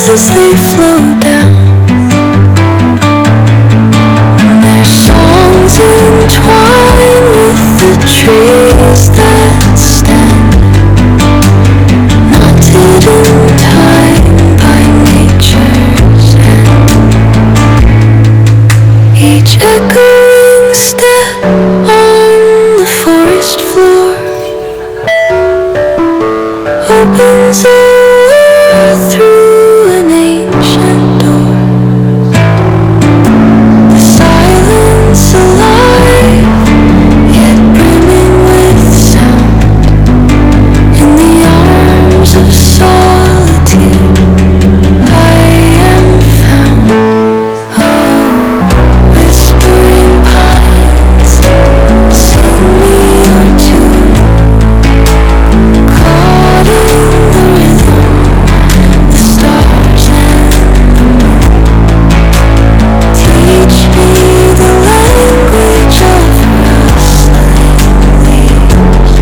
clouds as they flow down. Their songs entwine with the trees that stand, knotted in time by nature's hand. Each echoing step on the forest floor opens a world through an ancient door. The silence alive, yet brimming with sound. In the arms of solitude I am found. Oh, whispering pines, sing me your tune. Caught in the rhythm, the stars and the moon. Teach me the language of rustling leaves,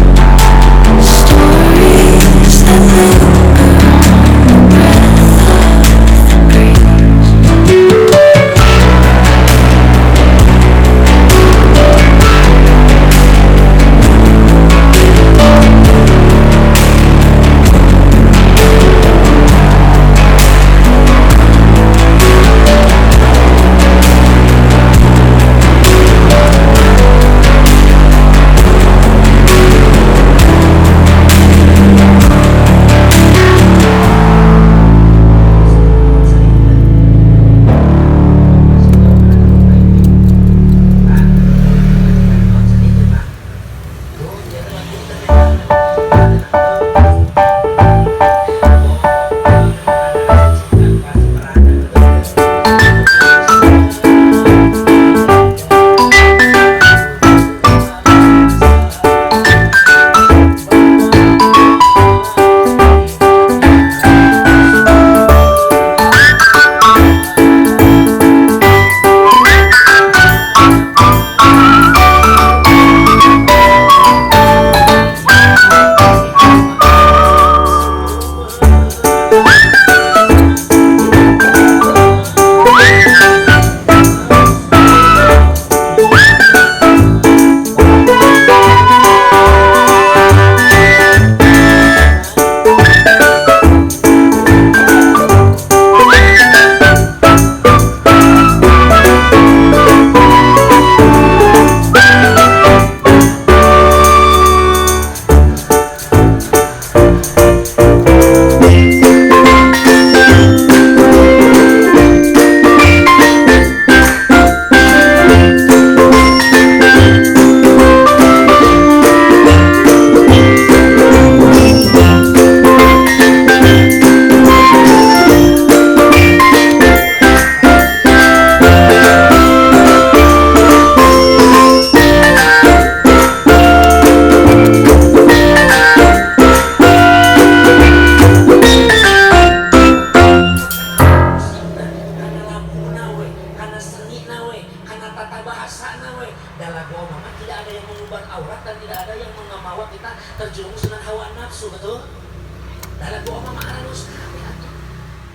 stories that linger on the breath of the breeze.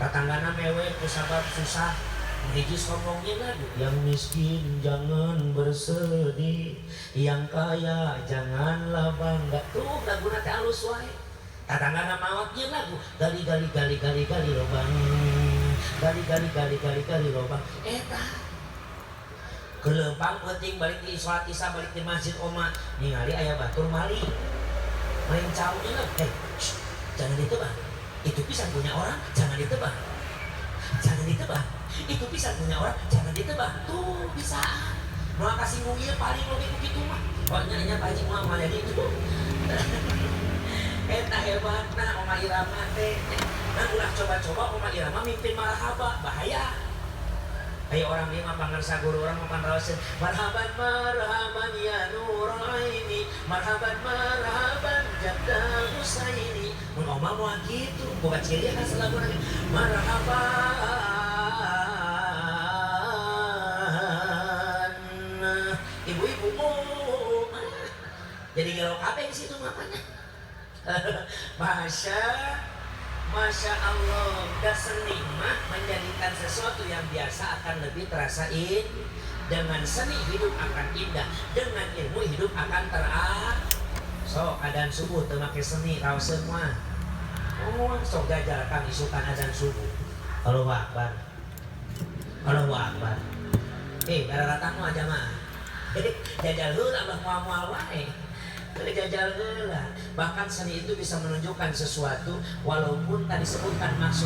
Tatanggana mewek kesabab susah hiji ngomongnya lagu yang miskin jangan bersedih, yang kaya janganlah bangga. Tuh laguna teh alus wae. Tatanggana maotnya lagu gali lobang, gali lobang. Eta kelempang penting balik di sholat isya, balik di masjid oma ningali aya batur mali main caunya lah. Jangan ditebak, itu pisang punya orang, jangan ditebak. Jangan ditebak, itu pisang punya orang, jangan ditebak. Tuh bisa mau kasih mungil paling lebih begitu mah. Pokoknya Pak Haji mau jadi itu. Eta hebat nah Oma Irama teh. Nah ulah coba-coba Oma Irama mimpin marhaba, bahaya. Ayo orang lima pangarsa guru orang mapan rawasin. Marhaban marhaban ya nuraini, marhaban marhaban jadda husaini. Mun oma mau gitu, bukan ciri kan selalu lagi. Marhaban ibu-ibu jadi galau kabeh di situ makanya. Masya Masya Allah, dan seni mah menjadikan sesuatu yang biasa akan lebih terasa indah. Dengan seni hidup akan indah, dengan ilmu hidup akan So, adzan subuh terpakai seni kau semua. Oh, sok jajarkan isukan adzan subuh. Allahu Akbar. Allahu Akbar. Datang aja mah. Jajal heula bah moal-moal wae. Jajal heula. Bahkan seni itu bisa menunjukkan sesuatu walaupun tadi sebutkan maksud